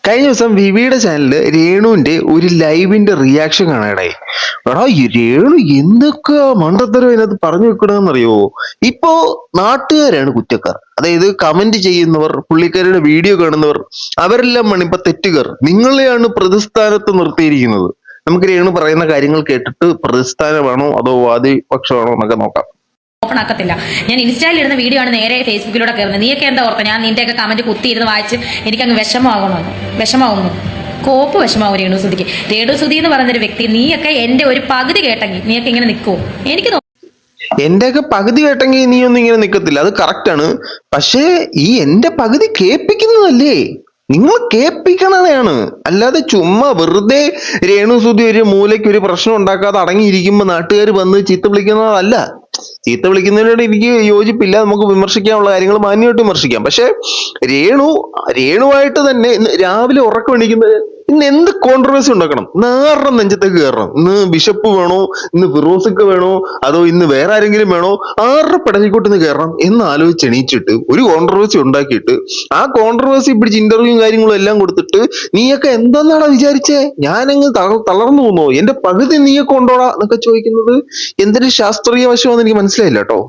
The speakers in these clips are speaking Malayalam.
കഴിഞ്ഞ ദിവസം വിവിയുടെ ചാനലില് രേണുവിന്റെ ഒരു ലൈവിന്റെ റിയാക്ഷൻ കാണാനായി. എടാ ഈ രേണു എന്തൊക്കെ മണ്ടത്തരം അതിനകത്ത് പറഞ്ഞു വെക്കണമെന്നറിയോ? ഇപ്പോ നാട്ടുകാരാണ് കുറ്റക്കാർ. അതായത് കമന്റ് ചെയ്യുന്നവർ, പുള്ളിക്കാരുടെ വീഡിയോ കാണുന്നവർ, അവരെല്ലാം ആണ് ഇപ്പൊ തെറ്റുകാർ. നിങ്ങളെയാണ് പ്രതിസ്ഥാനത്ത് നിർത്തിയിരിക്കുന്നത്. നമുക്ക് രേണു പറയുന്ന കാര്യങ്ങൾ കേട്ടിട്ട് പ്രതിസ്ഥാനമാണോ അതോ വാദിപക്ഷമാണോ എന്നൊക്കെ നോക്കാം. ഓപ്പൺ ആക്കത്തില്ല. ഞാൻ ഇൻസ്റ്റയിൽ ഇരുന്ന വീഡിയോ ആണ് നേരെ ഫേസ്ബുക്കിലൂടെ കയറുന്നത്. നീയൊക്കെ എന്താ ഓർത്ത ഞാൻ നിന്റെയൊക്കെ കമന്റ് കുത്തിയിരുന്ന് വായിച്ച് എനിക്കങ്ങ് വിഷമാവുന്നു. കോപ്പ് വിഷമാവും രേണുസുതിക്ക്. രേണുസുതി എന്ന് പറയുന്നൊരു വ്യക്തി, നീയൊക്കെ എന്റെ ഒരു പകുതി കേട്ടെങ്കിൽ നീയൊക്കെ ഇങ്ങനെ നിൽക്കുമോ? എനിക്ക് എന്റെയൊക്കെ പകുതി കേട്ടെങ്കിൽ നീ ഒന്നും ഇങ്ങനെ നിക്കത്തില്ല, അത് കറക്റ്റ് ആണ്. പക്ഷേ ഈ എന്റെ പകുതി കേൾപ്പിക്കുന്നതല്ലേ, നിങ്ങൾ കേൾപ്പിക്കണതാണ്. അല്ലാതെ ചുമ്മാ വെറുതെ രേണുസുതി ഒരു മൂലയ്ക്ക് ഒരു പ്രശ്നം ഉണ്ടാക്കാതെ അടങ്ങിയിരിക്കുമ്പോ നാട്ടുകാർ വന്ന് ചീത്ത വിളിക്കുന്നതല്ല. ചീത്ത വിളിക്കുന്നതിനോട് എനിക്ക് യോജിപ്പില്ല. നമുക്ക് വിമർശിക്കാനുള്ള കാര്യങ്ങൾ മാന്യമായിട്ട് വിമർശിക്കാം. പക്ഷെ രേണുവായിട്ട് തന്നെ രാവിലെ ഉറക്കം എണീക്കുന്നത് ഇന്ന് എന്ത് കോൺട്രവേഴ്സി ഉണ്ടാക്കണം? നാറിന്റെ നെഞ്ചത്തേക്ക് കയറണം. ഇന്ന് ബിഷപ്പ് വേണോ, ഇന്ന് ഫിറോസിക്ക് വേണോ, അതോ ഇന്ന് വേറെ ആരെങ്കിലും വേണോ, ആരുടെ പെടലിക്കോട്ടിന്ന് കയറണം എന്ന് ആലോചിച്ച് എണീച്ചിട്ട് ഒരു കോൺട്രവേഴ്സി ഉണ്ടാക്കിയിട്ട് ആ കോൺട്രവേഴ്സി പിടിച്ച് ഇന്റർവ്യൂവും കാര്യങ്ങളും എല്ലാം കൊടുത്തിട്ട് നീയൊക്കെ എന്താന്നാടാ വിചാരിച്ചേ? ഞാനങ്ങ് തളർന്നു പോന്നോ? എന്റെ പകുതി നീയൊക്കെ കൊണ്ടോടാ എന്നൊക്കെ ചോദിക്കുന്നത് എന്തൊരു ശാസ്ത്രീയ വശമാണെന്ന് എനിക്ക് മനസ്സിലായില്ല കേട്ടോ.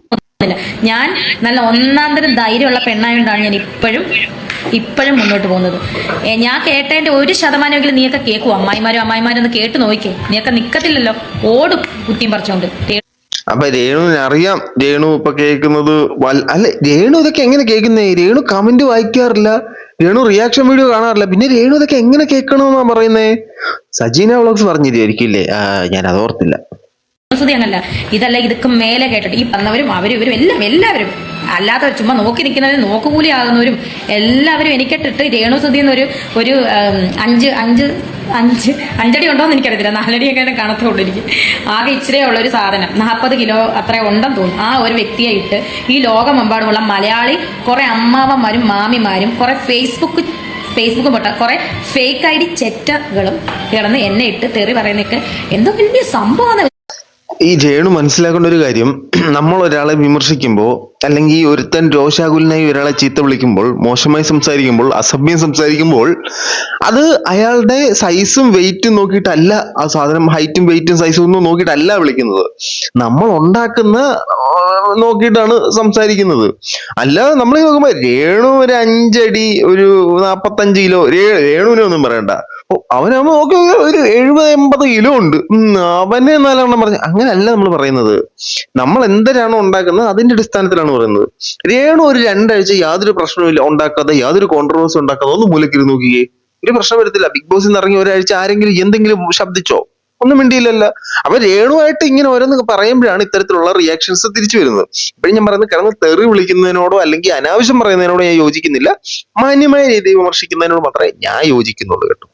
ഞാൻ നല്ല ഒന്നാന്തരം ധൈര്യമുള്ള പെണ്ണായോണ്ടാണ് ഞാൻ ഇപ്പോഴും മുന്നോട്ട് പോകുന്നത്. ഞാൻ കേട്ടതിന്റെ 1% നീയൊക്കെ കേൾക്കും. അമ്മായിമാരൊന്ന് കേട്ട് നോക്കിക്കേ. നീയൊക്കെ നിക്കത്തില്ലല്ലോ, ഓടും കുത്തിയും പറിച്ചോണ്ട്. അപ്പൊ രേണുവിന് അറിയാം, രേണു ഇപ്പൊ കേൾക്കുന്നത് അല്ല. രേണു ഇതൊക്കെ എങ്ങനെ കേൾക്കുന്നേ? രേണു കമന്റ് വായിക്കാറില്ല, രേണു റിയാക്ഷൻ വീഡിയോ കാണാറില്ല, പിന്നെ രേണു ഇതൊക്കെ എങ്ങനെ കേൾക്കണമെന്നാ പറയുന്നേ? സജീന വ്ളോഗ്സ് പറഞ്ഞിരിക്കില്ലേ? ഞാൻ അതോർത്തില്ല. അങ്ങനല്ല, ഇതല്ല, ഇതൊക്കെ മേലെ കേട്ടിട്ട് ഈ പറഞ്ഞവരും അവരും എല്ലാവരും അല്ലാത്ത ചുമ്മാ നോക്കി നിൽക്കുന്നവരും നോക്കുകൂലി ആകുന്നവരും എല്ലാവരും എനിക്കിട്ടിട്ട് രേണുസുതി എന്നൊരു ഒരു അഞ്ചടി ഉണ്ടോന്ന് എനിക്കറിയത്തില്ല, 4 അടിയൊക്കെ കാണത്തുള്ളൂ. എനിക്ക് ആകെ ഇച്ചിരി ഉള്ള ഒരു സാധനം 40 കിലോ അത്ര ഉണ്ടെന്ന് തോന്നുന്നു. ആ ഒരു വ്യക്തിയെ ഇട്ട് ഈ ലോകമെമ്പാടുമുള്ള മലയാളി കുറെ അമ്മാവന്മാരും മാമിമാരും കുറെ ഫേസ്ബുക്കും പൊട്ട കുറെ ഫേക്ക് ID ചെറ്റകളും കിടന്ന് എന്നെ ഇട്ട് തെറി പറയുന്നൊക്കെ എന്തോ വലിയ സംഭവമാണ്. ഈ രേണു മനസ്സിലാക്കേണ്ട ഒരു കാര്യം, നമ്മൾ ഒരാളെ വിമർശിക്കുമ്പോൾ അല്ലെങ്കിൽ ഒരുത്തൻ രോഷാകുലനായി ഒരാളെ ചീത്ത വിളിക്കുമ്പോൾ, മോശമായി സംസാരിക്കുമ്പോൾ, അസഭ്യം സംസാരിക്കുമ്പോൾ അത് അയാളുടെ സൈസും വെയിറ്റും നോക്കിയിട്ടല്ല, ആ സാധനം ഹൈറ്റും വെയിറ്റും സൈസും ഒന്നും നോക്കിയിട്ടല്ല വിളിക്കുന്നത്. നമ്മൾ ഉണ്ടാക്കുന്ന നോക്കിയിട്ടാണ് സംസാരിക്കുന്നത്. അല്ലാതെ നമ്മൾ നോക്കുമ്പോ രേണു ഒരു 5 അടി ഒരു 45 കിലോ, രേണുവിനെ ഒന്നും പറയണ്ട, അവനാകുമ്പോ നോക്കി ഒരു 70-80 കിലോ ഉണ്ട്, അവനെ 4 എണ്ണം പറഞ്ഞു. അങ്ങനെയല്ല നമ്മൾ പറയുന്നത്. നമ്മൾ എന്തരാണോ ഉണ്ടാക്കുന്നത് അതിന്റെ അടിസ്ഥാനത്തിലാണ് പറയുന്നത്. രേണു ഒരു 2 ആഴ്ച യാതൊരു പ്രശ്നവും ഉണ്ടാക്കാതെ, യാതൊരു കോൺട്രവേഴ്സി ഉണ്ടാക്കാതെ ഒന്ന് മൂലക്കിരുന്ന് നോക്കിയേ, ഒരു പ്രശ്നം വരത്തില്ല. ബിഗ് ബോസിൽ നിന്ന് ഇറങ്ങി ഒരാഴ്ച ആരെങ്കിലും എന്തെങ്കിലും ശബ്ദിച്ചോ? ഒന്നും മിണ്ടിയില്ലല്ലോ. അപ്പൊ രേണുവായിട്ട് ഇങ്ങനെ ഓരോന്ന് പറയുമ്പോഴാണ് ഇത്തരത്തിലുള്ള റിയാക്ഷൻസ് തിരിച്ചു വരുന്നത്. ഇപ്പോഴും ഞാൻ പറയുന്നത്, കിടന്ന് തെറി വിളിക്കുന്നതിനോടോ അല്ലെങ്കിൽ അനാവശ്യം പറയുന്നതിനോടോ ഞാൻ യോജിക്കുന്നില്ല. മാന്യമായ രീതിയിൽ വിമർശിക്കുന്നതിനോട് മാത്രമേ ഞാൻ യോജിക്കുന്നുള്ളൂ കേട്ടോ.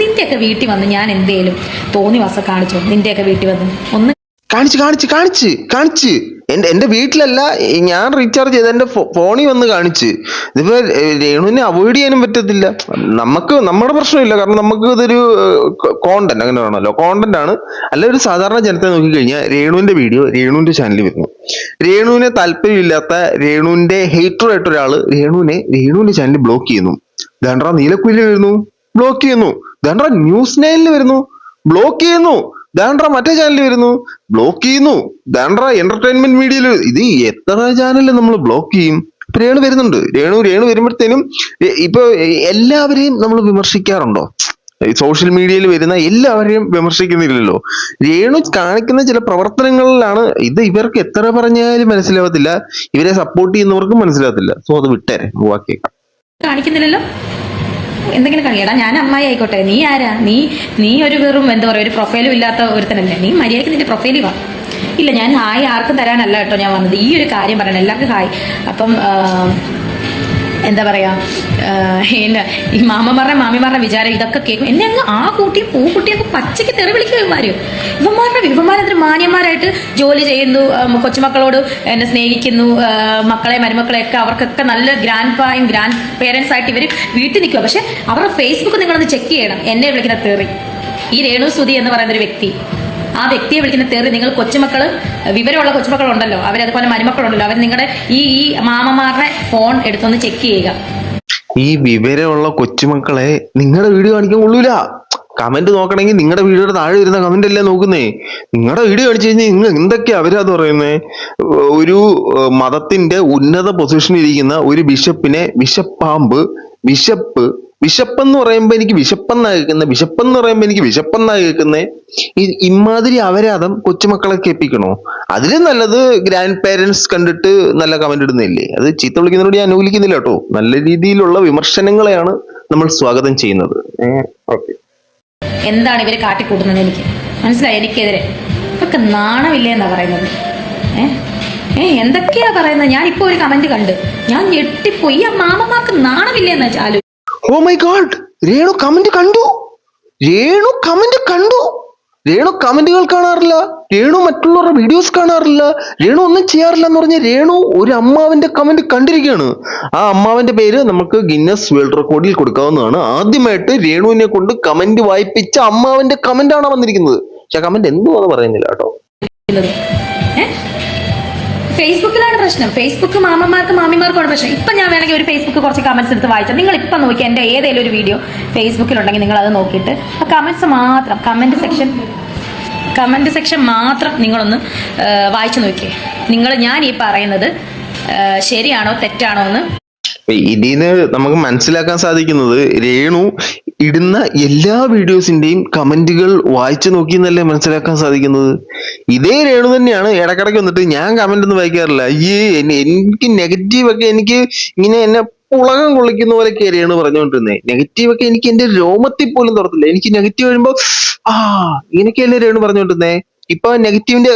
നിന്റെയൊക്കെ വീട്ടിൽ വന്ന് ഞാൻ എന്തേലും തോന്നിവാസം കാണിച്ചോ? നിന്റെയൊക്കെ വീട്ടിൽ വന്ന് ഒന്ന് കാണിച്ച് എന്റെ വീട്ടിലല്ല, ഞാൻ റീചാർജ് ചെയ്ത് എന്റെ ഫോണിൽ വന്ന് കാണിച്ച്. ഇതിപ്പോ രേണുവിനെ അവോയ്ഡ് ചെയ്യാനും പറ്റത്തില്ല. നമ്മുടെ പ്രശ്നമില്ല, കാരണം നമുക്ക് ഇതൊരു കോണ്ടന്റ് അങ്ങനെ വേണമല്ലോ, കോണ്ടന്റ് ആണ്. അല്ല, ഒരു സാധാരണ ജനത്തെ നോക്കിക്കഴിഞ്ഞാൽ രേണുവിന്റെ വീഡിയോ രേണുവിന്റെ ചാനലിൽ വരുന്നു. രേണുവിനെ താല്പര്യമില്ലാത്ത, രേണുവിന്റെ ഹേറ്റർ ആയിട്ട് ഒരാള് രേണുവിന്റെ ചാനൽ ബ്ലോക്ക് ചെയ്യുന്നു. ദാണ്ട്രാ നീലക്കുയിലിൽ വരുന്നു, ബ്ലോക്ക് ചെയ്യുന്നു. ദാണ്ട്രാ ന്യൂസ് 9 വരുന്നു, ബ്ലോക്ക് ചെയ്യുന്നു. ദാണ്ട്രാ മറ്റേ ചാനലിൽ വരുന്നു, ബ്ലോക്ക് ചെയ്യുന്നു. ദാണ്ട്രാ എന്റർടൈൻമെന്റ് മീഡിയയിൽ. ഇത് എത്ര ചാനലിൽ നമ്മൾ ബ്ലോക്ക് ചെയ്യും? രേണു വരുന്നുണ്ട്. രേണു വരുമ്പോഴത്തേനും ഇപ്പൊ എല്ലാവരെയും നമ്മൾ വിമർശിക്കാറുണ്ടോ? സോഷ്യൽ മീഡിയയിൽ വരുന്ന എല്ലാവരെയും വിമർശിക്കുന്നില്ലല്ലോ. രേണു കാണിക്കുന്ന ചില പ്രവർത്തനങ്ങളിലാണ് ഇത്. ഇവർക്ക് എത്ര പറഞ്ഞാലും മനസ്സിലാവത്തില്ല, ഇവരെ സപ്പോർട്ട് ചെയ്യുന്നവർക്കും മനസ്സിലാവത്തില്ല. സോ അത് വിട്ടേരെ, വാക്കിയേക്കാം. കാണിക്കുന്നില്ലല്ലോ. എന്തെങ്കിലും കളിയടാ, ഞാൻ അമ്മായി ആയിക്കോട്ടെ, നീ ആരാ? നീ ഒരു വെറും എന്താ പറയുക, ഒരു പ്രൊഫൈലും ഇല്ലാത്ത ഒരുത്തനല്ലേ നീ? മര്യാദയ്ക്ക് നിന്റെ പ്രൊഫൈലിൽ വാ. ഇല്ല, ഞാൻ ഹായ് ആർക്കും തരാനല്ല കേട്ടോ ഞാൻ വന്നത്, ഈ ഒരു കാര്യം പറയണം, എല്ലാവർക്കും ഹായ്. അപ്പം എന്താ പറയാ, ഈ മാമിമാരുടെ വിചാരം ഇതൊക്കെ കേൾക്കും. എന്നെ അങ്ങ് ആ പൂക്കുട്ടിയൊക്കെ പച്ചയ്ക്ക് തെറി വിളിക്കുമാരും. ഇവന്മാരെന്തൊരു മാന്യന്മാരായിട്ട് ജോലി ചെയ്യുന്നു, കൊച്ചുമക്കളോട് എന്നെ സ്നേഹിക്കുന്നു, മക്കളെ മരുമക്കളെയൊക്കെ അവർക്കൊക്കെ നല്ല ഗ്രാൻഡ് പായും ഗ്രാൻഡ് പേരൻസ് ആയിട്ട് ഇവർ വീട്ടിൽ നിൽക്കുക. പക്ഷെ അവരുടെ ഫേസ്ബുക്ക് നിങ്ങളൊന്ന് ചെക്ക് ചെയ്യണം. എന്നെ വിളിക്കുന്ന തെറി, ഈ രേണുസുതി എന്ന് പറയുന്ന ഒരു വ്യക്തി, ആ വ്യക്തിയെ വിളിക്കുന്ന തെറി, നിങ്ങൾ കൊച്ചുമക്കള്, വിവരമുള്ള കൊച്ചുമക്കളുണ്ടല്ലോ, അവരതുപോലെ മരുമക്കളുണ്ടല്ലോ, അവർ നിങ്ങളുടെ ഈ മാമന്മാരുടെ ഫോൺ എടുത്തൊന്ന് ചെക്ക് ചെയ്യുക. ഈ വിവരമുള്ള കൊച്ചുമക്കളെ നിങ്ങളുടെ വീഡിയോ കാണിക്കാൻ കൊള്ളൂല. കമന്റ് നോക്കണമെങ്കിൽ നിങ്ങളുടെ വീഡിയോയുടെ താഴെ വരുന്ന കമന്റ് അല്ലേ നോക്കുന്നേ. നിങ്ങളുടെ വീഡിയോ കാണിച്ചു കഴിഞ്ഞാൽ നിങ്ങൾ എന്തൊക്കെയാ അവരത് പറയുന്നേ. ഒരു മതത്തിന്റെ ഉന്നത പൊസിഷനിൽ ഇരിക്കുന്ന ഒരു ബിഷപ്പിനെ വിഷപ്പാമ്പ്, വിശപ്പ്, വിശപ്പെന്ന് പറയുമ്പോ എനിക്ക് വിശപ്പെന്നാ കേൾക്കുന്നത്, വിശപ്പെന്ന് പറയുമ്പോ എനിക്ക് വിശപ്പെന്നാ കേൾക്കുന്നേ. ഈ ഇമാതിരി അപരാധം കൊച്ചുമക്കളെ കേൾപ്പിക്കണോ? അതിലും നല്ലത് ഗ്രാൻഡ് പേരൻസ് കണ്ടിട്ട് നല്ല കമന്റ് ഇടുന്നില്ലേ. അത് ചീത്ത വിളിക്കുന്നതിനോട് ഞാൻ അനുകൂലിക്കുന്നില്ല കേട്ടോ. നല്ല രീതിയിലുള്ള വിമർശനങ്ങളെയാണ് നമ്മൾ സ്വാഗതം ചെയ്യുന്നത്. ഓക്കെ. എന്താണ് ഇവര് കാട്ടിക്കൂട്ടുന്നത് എനിക്ക് മനസ്സിലായി. എനിക്കെതിരെ ഇവർക്ക് നാണമില്ലേ എന്നാ പറയുന്നത്. എന്തൊക്കെയാ പറയുന്നത്? ഞാൻ ഇപ്പൊ ഒരു കമന്റ് കണ്ട് ഞാൻ ഞെട്ടിപ്പോയി. ആ മാമന്മാർക്ക് നാണമില്ലേ എന്നാ ചാലു. Oh my god, Renu comment കണ്ടു. രേണു കമന്റ് കണ്ടു. രേണു കമന്റുകൾ കാണാറില്ല, രേണു മറ്റുള്ളവരുടെ വീഡിയോസ് കാണാറില്ല, രേണു ഒന്നും ചെയ്യാറില്ല എന്ന് പറഞ്ഞ രേണു ഒരു അമ്മാവന്റെ കമന്റ് കണ്ടിരിക്കുകയാണ്. ആ അമ്മാവന്റെ പേര് നമുക്ക് ഗിന്നസ് വേൾഡ് റെക്കോർഡിൽ കൊടുക്കാവുന്നതാണ്. ആദ്യമായിട്ട് രേണുവിനെ കൊണ്ട് കമന്റ് വായിപ്പിച്ച അമ്മാവന്റെ കമന്റ് ആണ് വന്നിരിക്കുന്നത്. പക്ഷെ കമന്റ് എന്തുവാന്ന് പറയുന്നില്ല കേട്ടോ. ഫേസ്ബുക്കിലാണ് പ്രശ്നം. ഫേസ്ബുക്ക് മാമന്മാർക്ക് മാമിമാർക്കാണ് പ്രശ്നം. ഇപ്പൊ ഞാൻ വേണമെങ്കിൽ ഒരു ഫേസ്ബുക്ക് കുറച്ച് കമന്റ്സ് എടുത്ത് വായിച്ചാൽ നിങ്ങൾ ഇപ്പൊ നോക്കി എന്റെ ഏതെങ്കിലും ഒരു വീഡിയോ ഫേസ്ബുക്കിലുണ്ടെങ്കിൽ നിങ്ങൾ അത് നോക്കിയിട്ട് ആ കമന്റ്സ് മാത്രം, കമന്റ് സെക്ഷൻ മാത്രം നിങ്ങളൊന്ന് വായിച്ചു നോക്കിയേ. ഞാൻ ഈ പറയുന്നത് ശരിയാണോ തെറ്റാണോ എന്ന് ഇതിന് നമുക്ക് മനസ്സിലാക്കാൻ സാധിക്കുന്നത് രേണു ഇടുന്ന എല്ലാ വീഡിയോസിന്റെയും കമന്റുകൾ വായിച്ചു നോക്കി എന്നല്ലേ മനസ്സിലാക്കാൻ സാധിക്കുന്നത്. ഇതേ രേണു തന്നെയാണ് ഇടക്കിടയ്ക്ക് വന്നിട്ട് ഞാൻ കമന്റ് ഒന്നും വായിക്കാറില്ല, എനിക്ക് നെഗറ്റീവ് ഒക്കെ എനിക്ക് ഇങ്ങനെ എന്നെ പുളകം കൊള്ളിക്കുന്ന പോലെയൊക്കെ രേണു പറഞ്ഞുകൊണ്ടിരുന്നേ. നെഗറ്റീവ് ഒക്കെ എനിക്ക് എന്റെ രോമത്തിൽ പോലും തുറത്തില്ല. എനിക്ക് നെഗറ്റീവ് വരുമ്പോ ഇങ്ങനെയൊക്കെയല്ലേ രേണു പറഞ്ഞുകൊണ്ടിരുന്നേ. ഇപ്പൊ നെഗറ്റീവിന്റെ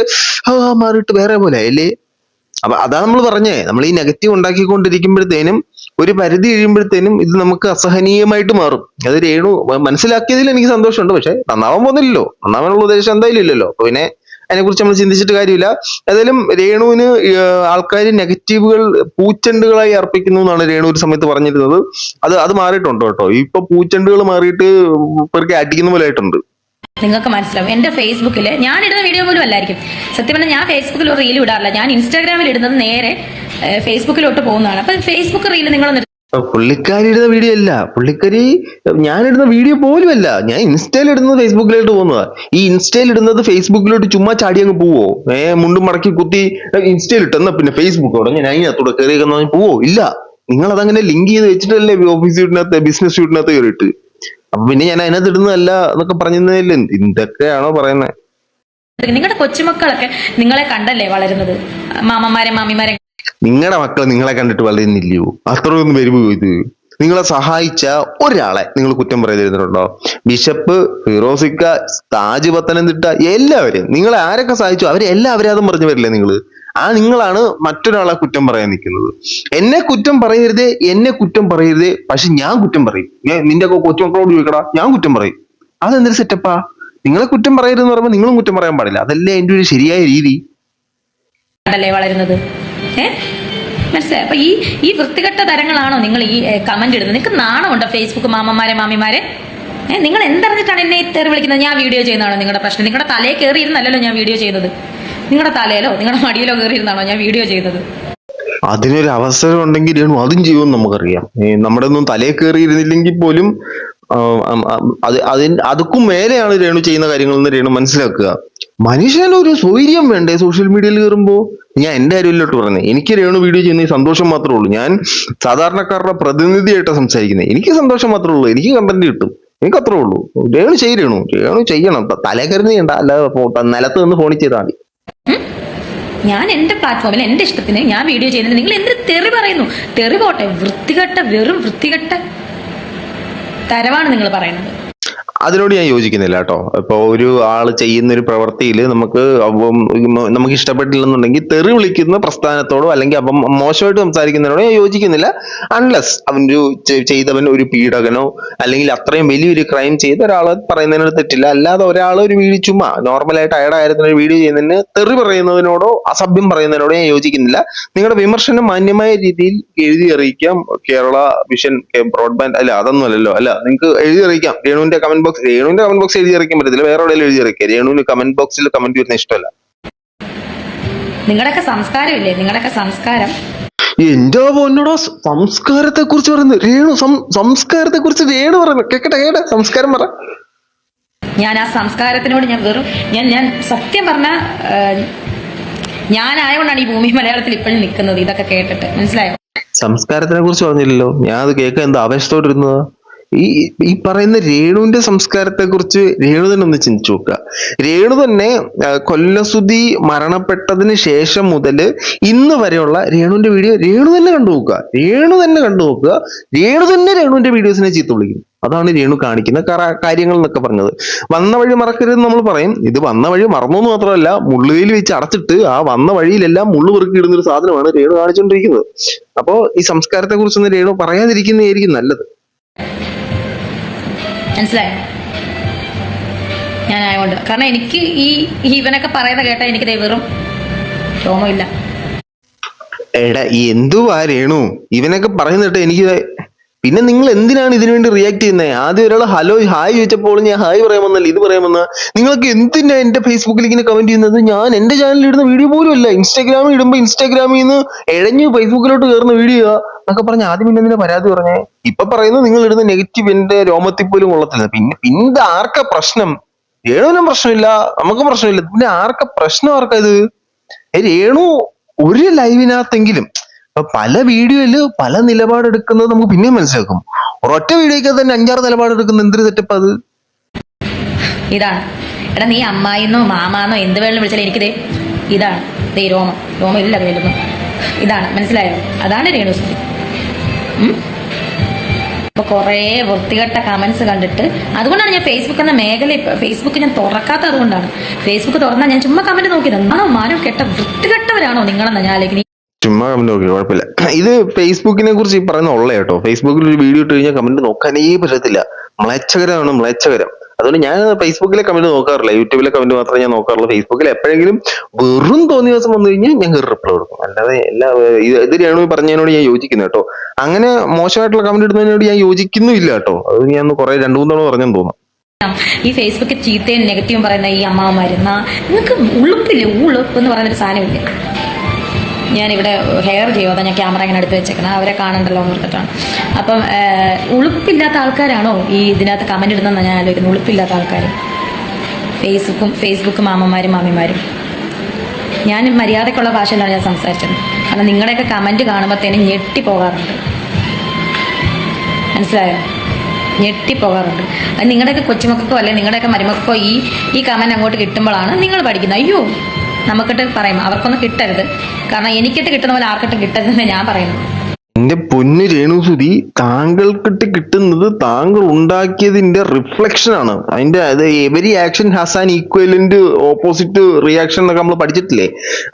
മാറിയിട്ട് വേറെ പോലെ അല്ലേ. അപ്പൊ അതാ നമ്മൾ പറഞ്ഞേ, നമ്മൾ ഈ നെഗറ്റീവ് ഉണ്ടാക്കിക്കൊണ്ടിരിക്കുമ്പോഴത്തേനും ഒരു പരിധി കഴിയുമ്പോഴത്തേനും ഇത് നമുക്ക് അസഹനീയമായിട്ട് മാറും. അത് രേണു മനസ്സിലാക്കിയതിൽ എനിക്ക് സന്തോഷമുണ്ട്. പക്ഷെ നന്നാവാൻ പോകുന്നില്ലല്ലോ, നന്നാവാനുള്ള ഉദ്ദേശം എന്തായാലും ഇല്ലല്ലോ. അപ്പൊ പിന്നെ അതിനെക്കുറിച്ച് നമ്മൾ ചിന്തിച്ചിട്ട് കാര്യമില്ല. ഏതായാലും രേണുവിന് ആൾക്കാർ നെഗറ്റീവുകൾ പൂച്ചെണ്ടുകളായി അർപ്പിക്കുന്നു എന്നാണ് രേണു ഒരു സമയത്ത് പറഞ്ഞിരുന്നത്. അത് മാറിയിട്ടുണ്ട് കേട്ടോ. ഇപ്പൊ പൂച്ചെണ്ടുകൾ മാറിയിട്ട് ഇവർക്ക് അടിക്കുന്ന പോലെ ആയിട്ടുണ്ട്. നിങ്ങൾക്ക് മനസ്സിലാവും. എന്റെ ഫേസ്ബുക്കിൽ ഞാൻ ഇടുന്ന വീഡിയോ പോലും അല്ലായിരിക്കും. സത്യം പറഞ്ഞാൽ ഞാൻ ഫേസ്ബുക്കിൽ ഒരു റീൽ ഇടാറില്ല. ഞാൻ ഇൻസ്റ്റാഗ്രാമിൽ ഇടുന്നത് നേരെ ഫേസ്ബുക്കിലോട്ട് പോകുന്നതാണ്. അപ്പൊ ഫേസ്ബുക്ക് റീൽ നിങ്ങൾ പുള്ളിക്കാരി ഇടുന്ന വീഡിയോ അല്ല, പുള്ളിക്കാരി ഞാനിടുന്ന വീഡിയോ പോലും അല്ല. ഞാൻ ഇൻസ്റ്റയിൽ ഇടുന്നത് ഫേസ്ബുക്കിലോട്ട് പോകുന്നതാ. ഈ ഇൻസ്റ്റയിൽ ഇടുന്നത് ഫേസ്ബുക്കിലോട്ട് ചുമ്മാ ചാടി അങ്ങ് പോവോ? മുണ്ടും മടക്കി കുത്തി ഇൻസ്റ്റയിൽ ഇട്ടെന്നാ പിന്നെ ഫേസ്ബുക്കോടെ ഞാൻ അതിനകത്തൂടെ കയറിയെന്ന് പോവോ? ഇല്ല. നിങ്ങൾ അതങ്ങനെ ലിങ്ക് ചെയ്ത് വെച്ചിട്ടല്ലേ ഓഫീസ് ഷൂട്ടിനകത്ത് ബിസിനസ് ഷൂട്ടിനകത്ത് കയറിയിട്ട്. അപ്പൊ പിന്നെ ഞാൻ അതിനകത്ത് ഇടുന്നതല്ല എന്നൊക്കെ പറഞ്ഞില്ലേ. എന്തൊക്കെയാണോ പറയുന്നത്? നിങ്ങളുടെ കൊച്ചുമക്കളൊക്കെ നിങ്ങളെ കണ്ടല്ലേ വളരുന്നത്, മാമന്മാരെ മാമിമാരെ. നിങ്ങളുടെ മക്കൾ നിങ്ങളെ കണ്ടിട്ട് വളരുന്നില്ലയോ? അത്രയൊന്നും വരുമോ ഇത്? നിങ്ങളെ സഹായിച്ച ഒരാളെ നിങ്ങൾ കുറ്റം പറയാതിരുന്നിട്ടുണ്ടോ? ബിഷപ്പ്, ഫിറോസിക്ക, താജ് പത്തനംതിട്ട, എല്ലാവരെയും നിങ്ങളെ ആരൊക്കെ സഹായിച്ചു അവരെ എല്ലാ അപരാധം പറഞ്ഞു വരില്ലേ നിങ്ങള്? നിങ്ങളാണ് മറ്റൊരാളെ കുറ്റം പറയാൻ നിൽക്കുന്നത്. എന്നെ കുറ്റം പറയരുതേ, എന്നെ കുറ്റം പറയരുതേ, പക്ഷെ ഞാൻ കുറ്റം പറയും. നിന്റെ കൊച്ചുമക്കളോട് ചോദിക്കടാ, ഞാൻ കുറ്റം പറയും. അതെന്തൊരു സെറ്റപ്പാ? നിങ്ങളെ കുറ്റം പറയരുതെന്ന് പറയുമ്പോൾ നിങ്ങളും കുറ്റം പറയാൻ പാടില്ല. അതല്ലേ അതിന്റെ ഒരു ശരിയായ രീതി. വളരുന്നത് മനസ്സിലായി. അപ്പൊ ഈ വൃത്തികെട്ട തരങ്ങളാണോ നിങ്ങൾ ഈ കമന്റ് ഇടുന്നത്? നിങ്ങൾക്ക് നാണമുണ്ടോ ഫേസ്ബുക്ക് മാമന്മാരെ മാമിമാരെ? നിങ്ങൾ എന്തറിഞ്ഞിട്ടാണ് എന്നെ തെറി വിളിക്കുന്നത്? ഞാൻ വീഡിയോ ചെയ്യുന്നതാണോ നിങ്ങളുടെ പ്രശ്നം? നിങ്ങളുടെ തലയിൽ കയറിയിരുന്നല്ലോ ഞാൻ വീഡിയോ ചെയ്യുന്നത്. നിങ്ങളുടെ തലയിലോ നിങ്ങളുടെ മടിയിലോ കയറിയിരുന്നാണോ ഞാൻ വീഡിയോ ചെയ്യുന്നത്? അതിനൊരു അവസരം ഉണ്ടെങ്കിൽ രേണു അതും ചെയ്യുമെന്ന് നമുക്കറിയാം. നമ്മുടെ ഒന്നും തലയിൽ കയറിയിരുന്നില്ലെങ്കിൽ പോലും അതുക്കും മേലെയാണ് രേണു ചെയ്യുന്ന കാര്യങ്ങളെന്ന് രേണു മനസ്സിലാക്കുക. മനുഷ്യനൊരു സ്വൈര്യം വേണ്ടേ സോഷ്യൽ മീഡിയയിൽ കയറുമ്പോ? ഞാൻ എന്റെ കാര്യമില്ലോട്ട് പറഞ്ഞേ. എനിക്ക് രേണു വീഡിയോ ചെയ്യുന്ന സന്തോഷം മാത്രമേ ഉള്ളൂ. ഞാൻ സാധാരണക്കാരുടെ പ്രതിനിധിയായിട്ടാണ് സംസാരിക്കുന്നത്. എനിക്ക് സന്തോഷം മാത്രമേ ഉള്ളൂ. എനിക്ക് കണ്ടന്റ് കിട്ടും. എനിക്ക് അത്രേ ഉള്ളൂ. രേണു ചെയ്യണം. തലേ കരുതി ചെയ്യണ്ട, അല്ലാതെ നിലത്ത് നിന്ന് ഫോണിൽ ചെയ്താൽ മതി. ഞാൻ എന്റെ പ്ലാറ്റ്ഫോമിൽ എന്റെ ഇഷ്ടത്തിന് ഞാൻ വീഡിയോ ചെയ്യുന്നത്. നിങ്ങൾ എന്ത് തെറി പറയുന്നു? തെറി പോട്ടെ, വൃത്തികെട്ട വെറും വൃത്തികെട്ട തരവാണ് നിങ്ങൾ പറയുന്നത്. അതിനോട് ഞാൻ യോജിക്കുന്നില്ല കേട്ടോ. ഇപ്പൊ ഒരു ആള് ചെയ്യുന്ന ഒരു പ്രവൃത്തിയിൽ നമുക്ക് ഇഷ്ടപ്പെട്ടില്ലെന്നുണ്ടെങ്കിൽ തെറി വിളിക്കുന്ന പ്രസ്ഥാനത്തോടോ അല്ലെങ്കിൽ അപ്പം മോശമായിട്ട് സംസാരിക്കുന്നതിനോടോ ഞാൻ യോജിക്കുന്നില്ല. അൺലെസ് ചെയ്തവൻ ഒരു പീഡകനോ അല്ലെങ്കിൽ അത്രയും വലിയൊരു ക്രൈം ചെയ്ത ഒരാളെ പറയുന്നതിനോട് തെറ്റില്ല. അല്ലാതെ ഒരാൾ ഒരു വീഡിയോ ചുമ്മാ നോർമലായിട്ട് അയാളുടെ കാര്യത്തിന് ഒരു വീഡിയോ ചെയ്യുന്നതിന് തെറി പറയുന്നതിനോടോ അസഭ്യം പറയുന്നതിനോടോ ഞാൻ യോജിക്കുന്നില്ല. നിങ്ങളുടെ വിമർശനം മാന്യമായ രീതിയിൽ എഴുതി അറിയിക്കാം. കേരള വിഷൻ ബ്രോഡ്ബാൻഡ് അല്ല, അതൊന്നും അല്ലല്ലോ. അല്ല, നിങ്ങൾക്ക് എഴുതി അറിയിക്കാം. രേണുവിന്റെ കമന്റ് ബോക്സ് എഴുതി അറിയിക്കാൻ പറ്റത്തില്ല, വേറെ എവിടെയെങ്കിലും എഴുതി അറിയിക്കുക. രേണുവിന് കമന്റ് ബോക്സിൽ കമന്റ് വരുന്ന ഇഷ്ടമല്ല. നിങ്ങളുടെയൊക്കെ സംസ്കാരമില്ലേ? നിങ്ങളുടെയൊക്കെ സംസ്കാരം എന്റെ പൊന്നോടോ, സംസ്കാരത്തെ കുറിച്ച് പറയുന്നത് രേണു, സംസ്കാരത്തെ കുറിച്ച് രേണു പറയുന്നത് കേക്കട്ടെ കേട്ടെ, സംസ്കാരം പറ. ഞാൻ ആ സംസ്കാരത്തിനോട് ഞാൻ വെറും ഞാൻ സത്യം പറഞ്ഞ ഞാനായതുകൊണ്ടാണ് ഈ ഭൂമി മലയാളത്തിൽ ഇപ്പോഴും നിൽക്കുന്നത്. ഇതൊക്കെ കേട്ടിട്ട് മനസ്സിലായോ? സംസ്കാരത്തിനെ കുറിച്ച് പറഞ്ഞില്ലല്ലോ, ഞാൻ അത് കേൾക്കാൻ എന്താ ആവേശത്തോടിരുന്നത്. ഈ ഈ പറയുന്ന രേണുവിന്റെ സംസ്കാരത്തെ കുറിച്ച് രേണു തന്നെ ഒന്ന് ചിന്തിച്ചു നോക്കുക. രേണു തന്നെ കൊല്ലസുതി മരണപ്പെട്ടതിന് ശേഷം മുതൽ ഇന്ന് വരെയുള്ള രേണുവിന്റെ വീഡിയോ രേണു തന്നെ കണ്ടു നോക്കുക. രേണു തന്നെ രേണുവിന്റെ വീഡിയോസിനെ ചീത്ത വിളിക്കും. അതാണ് രേണു കാണിക്കുന്ന കാര്യങ്ങൾ എന്നൊക്കെ പറഞ്ഞത്. വന്ന വഴി മറക്കരുത് നമ്മൾ പറയും. ഇത് വന്ന വഴി മറന്നു എന്ന് മാത്രമല്ല, മുള്ളുകയിൽ വെച്ച് അടച്ചിട്ട് ആ വന്ന വഴിയിലെല്ലാം മുള്ളു പെറുക്കി ഇടുന്ന ഒരു സാധനമാണ് രേണു കാണിച്ചുകൊണ്ടിരിക്കുന്നത്. അപ്പോ ഈ സംസ്കാരത്തെ കുറിച്ചൊന്നും രേണു പറയാതിരിക്കുന്നതായിരിക്കും നല്ലത്. മനസ്സിലായോ? ഞാനായോണ്ട്. കാരണം എനിക്ക് ഇവനൊക്കെ പറയുന്ന കേട്ടാ എനിക്ക് വെറും രോമമില്ല. എടാ എന്തുവാ രേണു ഇവനൊക്കെ പറയുന്നിട്ട് എനിക്ക്. പിന്നെ നിങ്ങൾ എന്തിനാണ് ഇതിനു വേണ്ടി റിയാക്ട് ചെയ്യുന്നത്? ആദ്യം ഒരാൾ ഹലോ ഹായ് ചോദിച്ചപ്പോൾ ഞാൻ ഹായ് പറയാമെന്നല്ല ഇത് പറയാമെന്ന. നിങ്ങൾക്ക് എന്തിനാ എന്റെ ഫേസ്ബുക്കിൽ ഇങ്ങനെ കമന്റ് ചെയ്യുന്നത്? ഞാൻ എന്റെ ചാനലിൽ ഇടുന്ന വീഡിയോ പോലും അല്ല. ഇൻസ്റ്റാഗ്രാമിൽ ഇടുമ്പോ ഇൻസ്റ്റാഗ്രാമിൽ നിന്ന് എഴഞ്ഞ് ഫേസ്ബുക്കിലോട്ട് കയറുന്ന വീഡിയോ എന്നൊക്കെ പറഞ്ഞ് ആദ്യം പിന്നെ എന്തിനാ പരാതി പറഞ്ഞേ? ഇപ്പൊ പറയുന്നത് നിങ്ങൾ ഇടുന്ന നെഗറ്റീവ് എന്റെ രോമത്തിൽ പോലും കൊള്ളത്തില്ല. പിന്നെ ആർക്കാ പ്രശ്നം? രേണുവിനും പ്രശ്നമില്ല, നമുക്കും പ്രശ്നമില്ല. പിന്നെ ആർക്കാ പ്രശ്നം? ആർക്കാ ഇത്? രേണു ഒരു ലൈവിനകത്തെങ്കിലും പല വീഡിയോയില് പല നിലപാടെടുക്കുന്നത് നമുക്ക് പിന്നെയും മനസ്സിലാക്കും. ഒരൊറ്റ വീഡിയോക്ക് തന്നെ 5-6 നിലപാടെടുക്കുന്ന എന്തൊരു സെറ്റപ്പ് അത്. ഇതാണ് എടാ, നീ അമ്മായിന്നോ മാമാന്നോ എന്ത് വേണമെങ്കിലും വിളിച്ചാൽ എനിക്കിത് ഇതാണ് രോമം ഇല്ല വേലുന്നു. ഇതാണ്, മനസ്സിലായോ? അതാണ് രേണുസുതി. അപ്പൊ കുറേ വൃത്തികെട്ട കമന്റ്സ് കണ്ടിട്ട് അതുകൊണ്ടാണ് ഞാൻ ഫേസ്ബുക്ക് എന്ന മേഖല ഫേസ്ബുക്ക് ഞാൻ തുറക്കാത്ത. അതുകൊണ്ടാണ് ഫേസ്ബുക്ക് തുറന്നാൽ ഞാൻ ചുമ്മാ കമന്റ് നോക്കിയത്. ആണോ മാനോ കെട്ട വൃത്തികെട്ടവരാണോ നിങ്ങളെന്നാ ഞാൻ ആലോചിക്കുന്നത്. ചുമ്മാ കമന്റ് നോക്കി കുഴപ്പമില്ല. ഇത് ഫേസ്ബുക്കിനെ കുറിച്ച് ഈ പറയുന്ന ഉള്ള കേട്ടോ. ഫേസ്ബുക്കിൽ ഒരു വീഡിയോ ഇട്ട് കഴിഞ്ഞാൽ കമന്റ് നോക്കാനേ പറ്റത്തില്ല. മ്ലേച്ഛകരം. അതുകൊണ്ട് ഞാൻ ഫേസ്ബുക്കിലെ കമന്റ് നോക്കാറില്ല. യൂട്യൂബിലെ കമന്റ് മാത്രമേ ഞാൻ നോക്കാറുള്ളൂ. ഫേസ്ബുക്കിൽ എപ്പോഴെങ്കിലും വെറും തോന്നിയ ദിവസം വന്നു കഴിഞ്ഞാൽ ഞാൻ റിപ്ലൈ കൊടുക്കും. അല്ലാതെ ഇത് രേണു പറഞ്ഞതിനോട് ഞാൻ യോജിക്കുന്നു കേട്ടോ. അങ്ങനെ മോശമായിട്ടുള്ള കമന്റ് ഇടുന്നതിനോട് ഞാൻ യോജിക്കുന്നില്ല കേട്ടോ. അത് ഞാൻ കുറെ 2-3 തവണ പറഞ്ഞെന്ന് തോന്നുന്നു. ഈ ഫേസ്ബുക്കിൽ ചീത്തയും നെഗറ്റീവും പറയുന്ന ഈ അമ്മാവന്മാരുന്ന നിങ്ങൾക്ക് ഉളുപ്പില്ലേ? ഉളുപ്പ് എന്ന് പറയുന്നൊരു സാധനമില്ലേ? ഞാനിവിടെ ഹെയർ ചെയ്യുമോ, ഞാൻ ക്യാമറ ഇങ്ങനെ എടുത്ത് വെച്ചേക്കണം, അവരെ കാണണ്ടല്ലോ എന്ന് ഓർത്തിട്ടാണ്. അപ്പം ഉളുപ്പില്ലാത്ത ആൾക്കാരാണോ ഈ ഇതിനകത്ത് കമന്റ് ഇടുന്നതെന്ന് ഞാൻ ആലോചിക്കുന്നത്. ഉളുപ്പില്ലാത്ത ആൾക്കാർ ഫേസ്ബുക്ക് മാമിമാരും. ഞാൻ മര്യാദക്കുള്ള ഭാഷയിലാണ് ഞാൻ സംസാരിച്ചത്. കാരണം നിങ്ങളുടെയൊക്കെ കമന്റ് കാണുമ്പോഴത്തേനും ഞെട്ടിപ്പോകാറുണ്ട്. മനസ്സിലായോ? ഞെട്ടിപ്പോകാറുണ്ട്. അത് നിങ്ങളുടെയൊക്കെ കൊച്ചുമക്കൾക്കോ അല്ലെങ്കിൽ നിങ്ങളുടെയൊക്കെ മരുമക്കൾക്കോ ഈ കമന്റ് അങ്ങോട്ട് കിട്ടുമ്പോഴാണ് നിങ്ങൾ പഠിക്കുന്നത്. അയ്യോ നമുക്കിട്ട് പറയും, അവർക്കൊന്നും കിട്ടരുത്. കാരണം എനിക്കിട്ട് കിട്ടുന്ന പോലെ ആർക്കിട്ട് കിട്ടരുതെന്ന് ഞാൻ പറയുന്നു. എന്റെ പൊന്നു രേണുസുതി, താങ്കൾക്കിട്ട് കിട്ടുന്നത് താങ്കൾ ഉണ്ടാക്കിയതിന്റെ റിഫ്ലക്ഷൻ ആണ്. അതിന്റെ every action has an equivalent opposite reaction എന്നൊക്കെ നമ്മൾ പഠിച്ചിട്ടില്ലേ?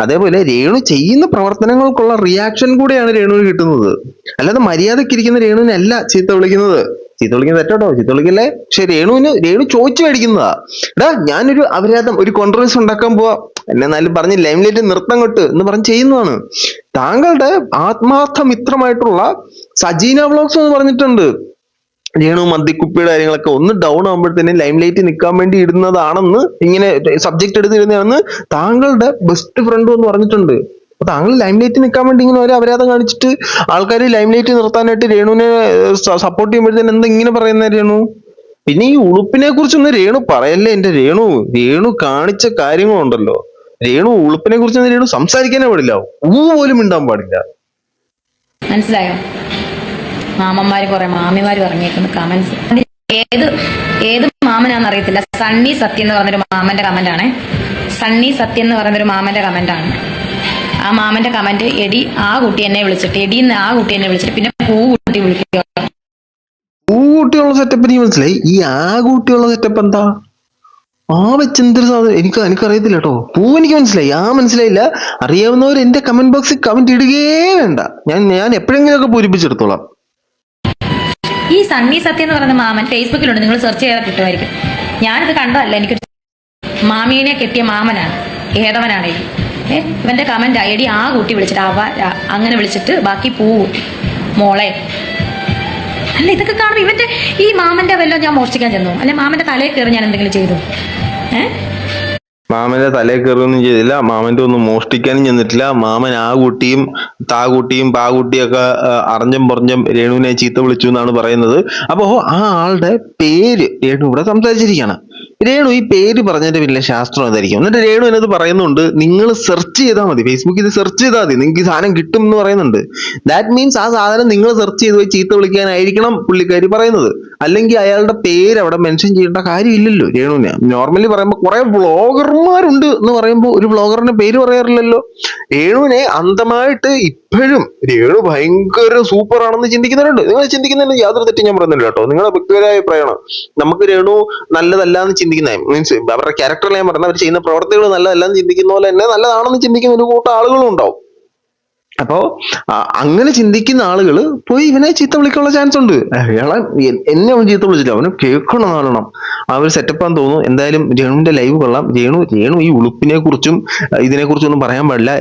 അതേപോലെ രേണു ചെയ്യുന്ന പ്രവർത്തനങ്ങൾക്കുള്ള റിയാക്ഷൻ കൂടെയാണ് രേണുവിന് കിട്ടുന്നത്. അല്ലാതെ മര്യാദക്കിരിക്കുന്ന രേണുവിനല്ല ചീത്ത വിളിക്കുന്നത്. ചീത്ത വിളിക്കുന്നത് തെറ്റോട്ടോ, ചീത്ത വിളിക്കല്ലേ. പക്ഷെ രേണു ചോദിച്ചു മേടിക്കുന്നതാ. എടാ ഞാനൊരു അപരാധം ഒരു കോൺട്രവേഴ്സി ഉണ്ടാക്കാൻ പോവാ, എന്നാലും പറഞ്ഞ് ലൈംലൈറ്റ് നൃത്തം കൊട്ട് എന്ന് പറഞ്ഞ് ചെയ്യുന്നതാണ്. താങ്കളുടെ ആത്മാർത്ഥ മിത്രമായിട്ടുള്ള സജീന വ്ളോഗ്സ് എന്ന് പറഞ്ഞിട്ടുണ്ട്. രേണു മദ്യക്കുപ്പിയുടെ കാര്യങ്ങളൊക്കെ ഒന്ന് ഡൗൺ ആകുമ്പോഴത്തേനും ലൈംലൈറ്റ് നിൽക്കാൻ വേണ്ടി ഇടുന്നതാണെന്ന്, ഇങ്ങനെ സബ്ജക്ട് എടുത്തിരുന്നതാണെന്ന് താങ്കളുടെ ബെസ്റ്റ് ഫ്രണ്ട് എന്ന് പറഞ്ഞിട്ടുണ്ട്. അപ്പൊ താങ്കൾ ലൈംലൈറ്റ് നിൽക്കാൻ വേണ്ടി ഇങ്ങനെ ഒരു അപരാധം കാണിച്ചിട്ട് ആൾക്കാർ ലൈംലൈറ്റ് നിർത്താനായിട്ട് രേണുവിനെ സപ്പോർട്ട് ചെയ്യുമ്പോഴത്തേനും എന്താ ഇങ്ങനെ പറയുന്ന രേണു? പിന്നെ ഈ ഉളുപ്പിനെ കുറിച്ചൊന്നും രേണു പറയല്ലേ. എന്റെ രേണു കാണിച്ച കാര്യങ്ങളുണ്ടല്ലോ. രേണു ഉളുപ്പിനെ കുറിച്ചൊന്നും രേണു സംസാരിക്കാനേ പാടില്ല, പോലും മിണ്ടാൻ പാടില്ല. മനസ്സിലായോ? മാമന്മാര് കുറെ മാമിമാര് പറഞ്ഞേക്കുന്ന കമന്റ്സ് ഏത് മാമനാന്ന് അറിയത്തില്ല. സണ്ണി സത്യം എന്ന് പറഞ്ഞൊരു മാമന്റെ കമന്റ് ആണ്. സണ്ണി സത്യം എന്ന് പറയുന്നൊരു മാമന്റെ കമന്റ് ആണ്. ആ മാമന്റെ കമന്റ് എടി ആ കുട്ടി എന്നെ വിളിച്ചിട്ട് പിന്നെ പൂക്കുട്ടി വിളിക്കുക. പൂക്കുട്ടിയുള്ള സെറ്റപ്പ് നീ മനസ്സിലായി? ഈ ആ കുട്ടിയുള്ള സെറ്റപ്പ് എന്താ? ആ വെച്ചെന്തൊരു സാധനം എനിക്കറിയത്തില്ല കേട്ടോ. എനിക്ക് മനസ്സിലായി, മനസ്സിലായില്ല. അറിയാവുന്നവർ എന്റെ കമന്റ് ബോക്സിൽ കമന്റ് ഇടുകയേ വേണ്ട. ഞാൻ എപ്പോഴെങ്കിലും ഒക്കെ പൂരിപ്പിച്ചെടുത്തോളാം. ഈ സണ്ണി സത്യം എന്ന് പറയുന്ന മാമൻ ഫേസ്ബുക്കിലുണ്ട്, നിങ്ങൾ സെർച്ച് ചെയ്താൽ കിട്ടുമായിരിക്കും. ഞാനിത് കണ്ടതല്ല, എനിക്ക് മാമീനെ കെട്ടിയ മാമനാണ്, ഏതവനാണ് ഇവന്റെ കമന്റ്. എടി ആ കുട്ടി വിളിച്ചിട്ട് അങ്ങനെ വിളിച്ചിട്ട് ബാക്കി മോളെ. അല്ല ഇതൊക്കെ കാണുമ്പോ ഇവന്റെ ഈ മാമന്റെ വല്ലോ ഞാൻ മോഷ്ടിക്കാൻ ചെന്നു, അല്ലെ മാമന്റെ തലയിൽ കയറി ഞാൻ എന്തെങ്കിലും ചെയ്തു? മാമന്റെ തലയിൽ കയറുകയൊന്നും ചെയ്തില്ല, മാമന്റെ ഒന്നും മോഷ്ടിക്കാനും ചെന്നിട്ടില്ല. മാമൻ ആ കുട്ടിയും താകുട്ടിയും പാകുട്ടിയൊക്കെ അറിഞ്ഞം പറഞ്ഞം രേണുവിനെ ചീത്ത വിളിച്ചു എന്നാണ് പറയുന്നത്. അപ്പോ ആ ആളുടെ പേര് രേണു ഇവിടെ സംസാരിച്ചിരിക്കുകയാണ്. രേണു ഈ പേര് പറഞ്ഞതിന്റെ പിന്നിലെ ശാസ്ത്രം എന്തായിരിക്കും? എന്നിട്ട് രേണു എന്നത് പറയുന്നുണ്ട്, നിങ്ങൾ സെർച്ച് ചെയ്താൽ മതി, ഫേസ്ബുക്കിൽ സെർച്ച് ചെയ്താൽ മതി, നിങ്ങൾക്ക് ഈ സാധനം കിട്ടും എന്ന് പറയുന്നുണ്ട്. ദാറ്റ് മീൻസ് ആ സാധനം നിങ്ങൾ സെർച്ച് ചെയ്ത് പോയി ചീത്ത വിളിക്കാനായിരിക്കണം പുള്ളിക്കാരി പറയുന്നത്. അല്ലെങ്കിൽ അയാളുടെ പേര് അവിടെ മെൻഷൻ ചെയ്യേണ്ട കാര്യമില്ലല്ലോ രേണുവിനെ. നോർമലി പറയുമ്പോൾ കുറെ വ്ളോഗർമാരുണ്ട് എന്ന് പറയുമ്പോൾ ഒരു വ്ളോഗറിന്റെ പേര് പറയാറില്ലല്ലോ. രേണുവിനെ അന്ധമായിട്ട് ഇപ്പോഴും രേണു ഭയങ്കര സൂപ്പർ ആണെന്ന് ചിന്തിക്കുന്നവരുണ്ട്. നിങ്ങൾ ചിന്തിക്കുന്നതിന് യാതൊരു തെറ്റും ഞാൻ പറയുന്നില്ല കേട്ടോ, നിങ്ങളുടെ വ്യക്തിപരമായ അഭിപ്രായമാണ്. നമുക്ക് രേണു നല്ലതല്ല എന്ന് ചിന്തിക്കുന്ന മീൻസ് അവരുടെ ക്യാരക്ടറിൽ ഞാൻ പറഞ്ഞ അവർ ചെയ്യുന്ന പ്രവർത്തികൾ നല്ലതല്ല എന്ന് ചിന്തിക്കുന്ന പോലെ തന്നെ നല്ലതാണെന്ന് ചിന്തിക്കുന്ന ഒരു കൂട്ടം ആളുകളും ഉണ്ടാവും. അപ്പോ അങ്ങനെ ചിന്തിക്കുന്ന ആളുകൾ പോയി ഇവനെ ചീത്ത വിളിക്കാനുള്ള ചാൻസ് ഉണ്ട്. അയാളെ എന്നെ അവൻ ചീത്ത വിളിച്ചില്ല, അവന് കേൾക്കണം കാണണം, ആ ഒരു സെറ്റപ്പാന്ന് തോന്നുന്നു. എന്തായാലും രേണുവിന്റെ ലൈവ് കൊള്ളാം. രേണു ഈ ഉളുപ്പിനെ കുറിച്ചും ഇതിനെ കുറിച്ചും ഒന്നും പറയാൻ പാടില്ല.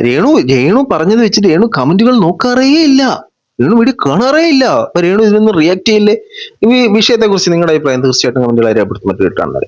രേണു പറഞ്ഞത് വെച്ചിട്ട് രേണു കമന്റുകൾ നോക്കാറേ ഇല്ല, രേണു വീഡിയോ കാണാറേ ഇല്ല. അപ്പൊ രേണു ഇതിനൊന്നും റിയാക്ട് ചെയ്യില്ലേ? ഈ വിഷയത്തെ കുറിച്ച് നിങ്ങളുടെ അഭിപ്രായം തീർച്ചയായിട്ടും കമന്റുകൾ രേഖപ്പെടുത്തുമ്പോൾ കേട്ടാണ്.